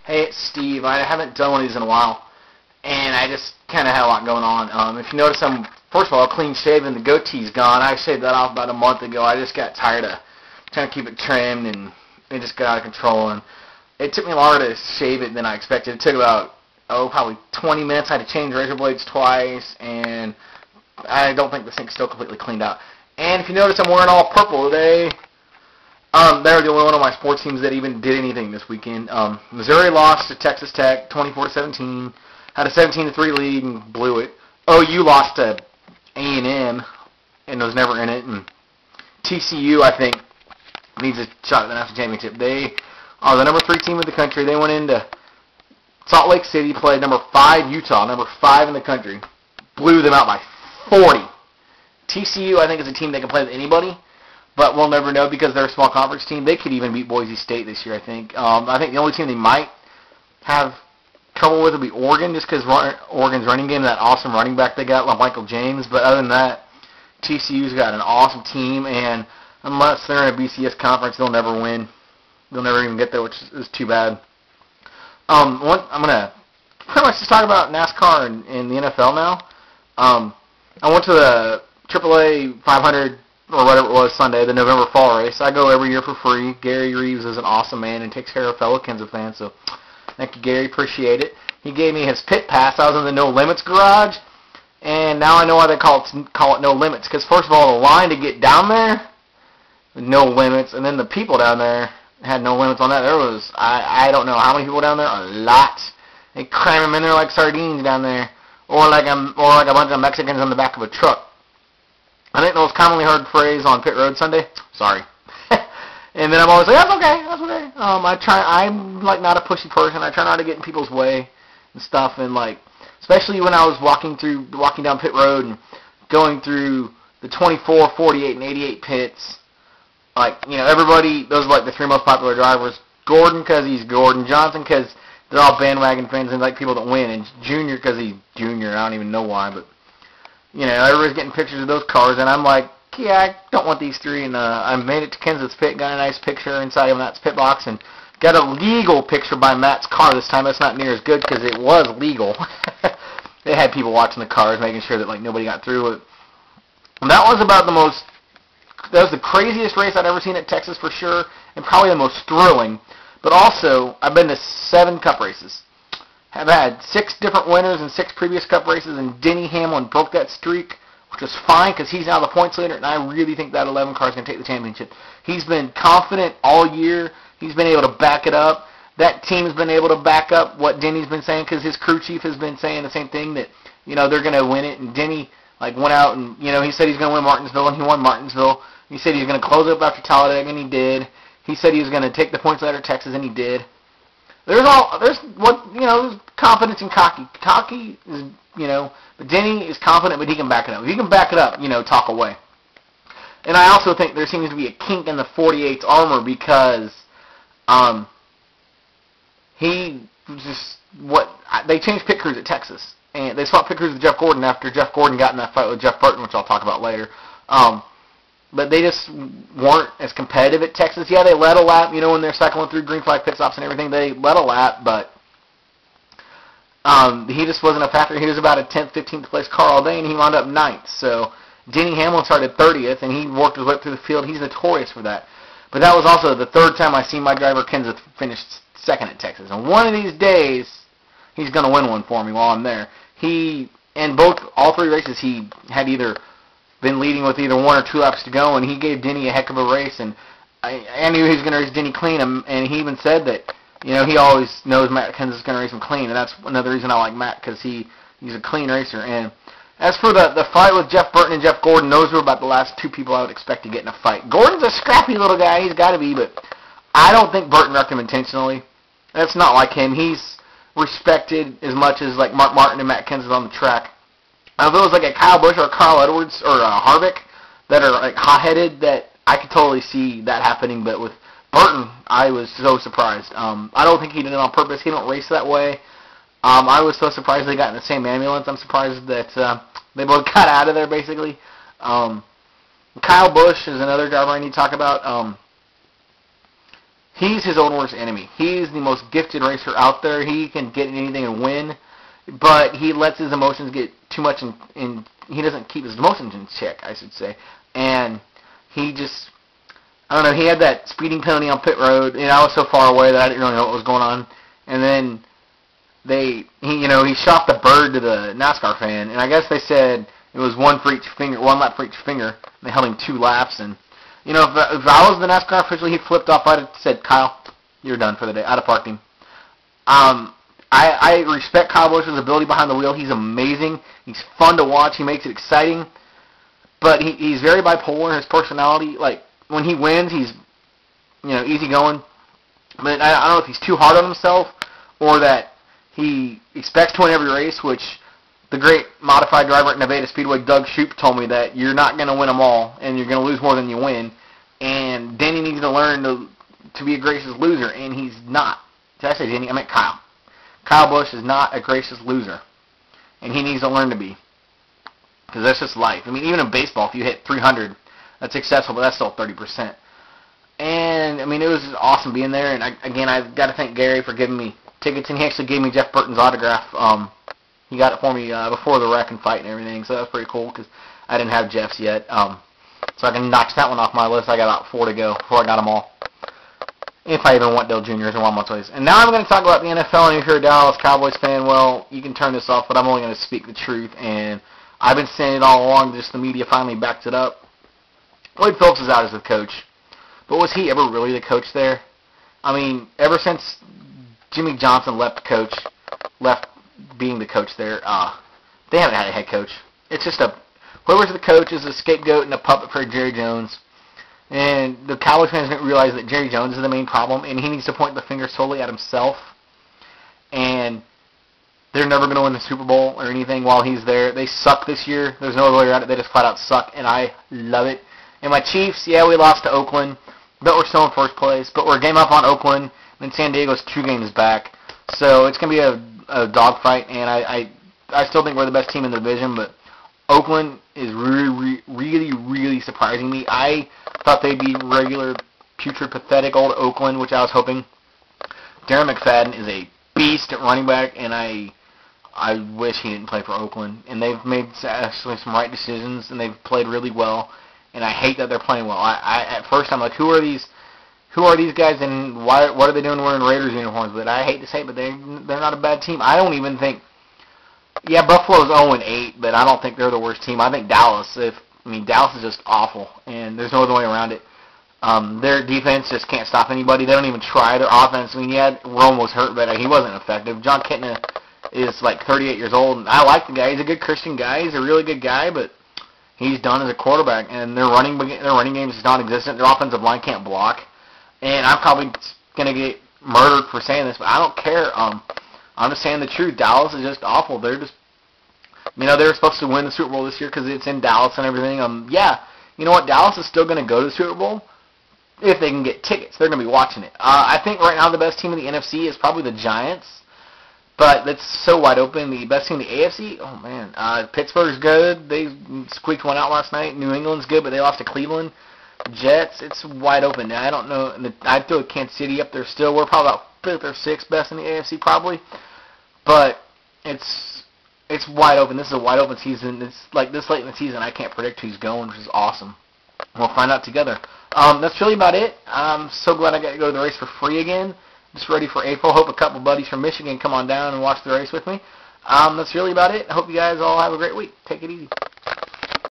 Hey, it's Steve. I haven't done one of these in a while, and I just kind of had a lot going on. If you notice, I'm, first of all, clean shaven. The goatee's gone. I shaved that off about a month ago. I just got tired of trying to keep it trimmed, and it just got out of control. And it took me longer to shave it than I expected. It took about, probably 20 minutes. I had to change razor blades twice, and I don't think the sink's still completely cleaned out. And if you notice, I'm wearing all purple today. They're the only one of my sports teams that even did anything this weekend. Missouri lost to Texas Tech 24-17. Had a 17-3 lead and blew it. OU lost to A&M and was never in it. And TCU, I think, needs a shot at the national championship. They are the number 3 team in the country. They went into Salt Lake City, played number 5 Utah, number 5 in the country. Blew them out by 40. TCU, I think, is a team that can play with anybody. But we'll never know because they're a small conference team. They could even beat Boise State this year, I think. I think the only team they might have trouble with will be Oregon, just because Oregon's running game, that awesome running back they got, like Michael James. But other than that, TCU's got an awesome team, and unless they're in a BCS conference, they'll never win. They'll never even get there, which is too bad. I'm going to pretty much just talk about NASCAR and the NFL now. I went to the AAA 500 or whatever it was Sunday, the November fall race. I go every year for free. Gary Reeves is an awesome man and takes care of fellow Kansas fans, so thank you, Gary. Appreciate it. He gave me his pit pass. I was in the No Limits garage, and now I know why they call it No Limits, because first of all, the line to get down there, no limits, and then the people down there had no limits on that. There was, I don't know how many people down there, a lot. They cram them in there like sardines down there, or like a bunch of Mexicans on the back of a truck. I think the most commonly heard phrase on pit road Sunday, sorry. And then I'm always like, that's okay. I'm like not a pushy person. I try not to get in people's way and stuff. And like, especially when I was walking down pit road and going through the 24, 48, and 88 pits. Like, you know, everybody, those are like the 3 most popular drivers. Gordon because he's Gordon. Johnson because they're all bandwagon fans and like people that win. And Junior because he's Junior. I don't even know why, but you know, everybody's getting pictures of those cars, and I'm like, yeah, I don't want these 3. And I made it to Kansas Pit, got a nice picture inside of Matt's pit box, and got a legal picture by Matt's car this time. That's not near as good because it was legal. They had people watching the cars, making sure that like nobody got through it. And that was the craziest race I'd ever seen at Texas for sure, and probably the most thrilling. But also, I've been to 7 cup races. Have had 6 different winners in 6 previous cup races, and Denny Hamlin broke that streak, which was fine because he's now the points leader, and I really think that 11 car is going to take the championship. He's been confident all year. He's been able to back it up. That team's been able to back up what Denny's been saying because his crew chief has been saying the same thing, that, you know, they're going to win it. And Denny like went out and, you know, he said he's going to win Martinsville, and he won Martinsville. He said he was going to close up after Talladega, and he did. He said he was going to take the points leader at Texas, and he did. There's confidence in cocky. Cocky is, you know, but Denny is confident, but he can back it up. If he can back it up, you know, talk away. And I also think there seems to be a kink in the 48's armor because they changed pit crews at Texas, and they swapped pit crews with Jeff Gordon after Jeff Gordon got in that fight with Jeff Burton, which I'll talk about later. But they just weren't as competitive at Texas. Yeah, they led a lap, you know, when they're cycling through green flag pit stops and everything. They led a lap, but he just wasn't a factor. He was about a 10th, 15th place car all day, and he wound up 9th. So Denny Hamlin started 30th, and he worked his way up through the field. He's notorious for that. But that was also the 3rd time I've seen my driver Kenseth finish 2nd at Texas. And one of these days, he's going to win one for me while I'm there. All 3 races, he had either been leading with either 1 or 2 laps to go, and he gave Denny a heck of a race, and I knew he was going to race Denny clean, and he even said that, you know, he always knows Matt Kenseth is going to race him clean, and that's another reason I like Matt, because he's a clean racer. And as for the fight with Jeff Burton and Jeff Gordon, those were about the last 2 people I would expect to get in a fight. Gordon's a scrappy little guy, he's got to be, but I don't think Burton wrecked him intentionally. That's not like him. He's respected as much as like Mark Martin and Matt Kenseth on the track. If it was like a Kyle Busch or a Carl Edwards or a Harvick that are like hot-headed, that I could totally see that happening. But with Burton, I was so surprised. I don't think he did it on purpose. He don't race that way. I was so surprised they got in the same ambulance. I'm surprised that they both got out of there, basically. Kyle Busch is another driver I need to talk about. he's his own worst enemy. He's the most gifted racer out there. He can get anything and win, but he lets his emotions get too much in he doesn't keep his emotions in check, I should say. And he just, I don't know, he had that speeding penalty on pit road, and I was so far away that I didn't really know what was going on. And then he shot the bird to the NASCAR fan, and I guess they said it was one lap for each finger. And they held him 2 laps, and if I was the NASCAR official, he flipped off. I'd have said, Kyle, you're done for the day. I'd have parked him. I respect Kyle Busch's ability behind the wheel. He's amazing. He's fun to watch. He makes it exciting. But he's very bipolar in his personality. Like, when he wins, he's, easygoing. But I don't know if he's too hard on himself or that he expects to win every race, which the great modified driver at Nevada Speedway, Doug Shoup, told me that you're not going to win them all, and you're going to lose more than you win. And Denny needs to learn to be a gracious loser, and he's not. Did I say Denny? I meant Kyle. Kyle Busch is not a gracious loser, and he needs to learn to be, because that's just life. I mean, even in baseball, if you hit 300, that's successful, but that's still 30%. And, I mean, it was just awesome being there, and I've got to thank Gary for giving me tickets, and he actually gave me Jeff Burton's autograph. He got it for me before the wreck and fight and everything, so that was pretty cool, because I didn't have Jeff's yet. So I can knock that one off my list. I got about 4 to go before I got them all. If I even want Dale Jr.'s in one more place. And now I'm going to talk about the NFL, and if you're a Dallas Cowboys fan, well, you can turn this off, but I'm only going to speak the truth, and I've been saying it all along, just the media finally backed it up. Wade Phillips is out as the coach, but was he ever really the coach there? I mean, ever since Jimmy Johnson left being the coach there, they haven't had a head coach. It's just whoever's the coach is a scapegoat and a puppet for Jerry Jones. And the Cowboys fans didn't realize that Jerry Jones is the main problem, and he needs to point the finger solely at himself. And they're never going to win the Super Bowl or anything while he's there. They suck this year. There's no other way around it. They just flat out suck, and I love it. And my Chiefs, yeah, we lost to Oakland, but we're still in first place. But we're a game up on Oakland, and San Diego's 2 games back. So it's going to be a dogfight, and I still think we're the best team in the division, but Oakland is really surprising me. I thought they'd be regular, putrid, pathetic old Oakland, which I was hoping. Darren McFadden is a beast at running back, and I wish he didn't play for Oakland. And they've made actually some right decisions, and they've played really well. And I hate that they're playing well. At first I'm like, who are these guys, and what are they doing wearing Raiders uniforms? But I hate to say it, but they're not a bad team. I don't even think. Yeah, Buffalo's 0-8, but I don't think they're the worst team. I think Dallas. Dallas is just awful, and there's no other way around it. Their defense just can't stop anybody. They don't even try. Their offense, Rome was hurt, but he wasn't effective. John Kitna is like 38 years old, and I like the guy. He's a good Christian guy. He's a really good guy, but he's done as a quarterback, and their running game is non-existent. Their offensive line can't block, and I'm probably going to get murdered for saying this, but I don't care. I'm just saying the truth. Dallas is just awful. They're just, they were supposed to win the Super Bowl this year because it's in Dallas and everything. Yeah, you know what? Dallas is still going to go to the Super Bowl if they can get tickets. They're going to be watching it. I think right now the best team in the NFC is probably the Giants, but that's so wide open. The best team in the AFC, oh man, Pittsburgh's good. They squeaked one out last night. New England's good, but they lost to Cleveland. Jets, it's wide open. Now, I don't know. I'd throw Kansas City up there still. We're probably about 5th or 6th best in the AFC probably. But it's wide open. This is a wide open season. It's like this late in the season, I can't predict who's going, which is awesome. We'll find out together. That's really about it. I'm so glad I got to go to the race for free again. Just ready for April. Hope a couple buddies from Michigan come on down and watch the race with me. That's really about it. I hope you guys all have a great week. Take it easy.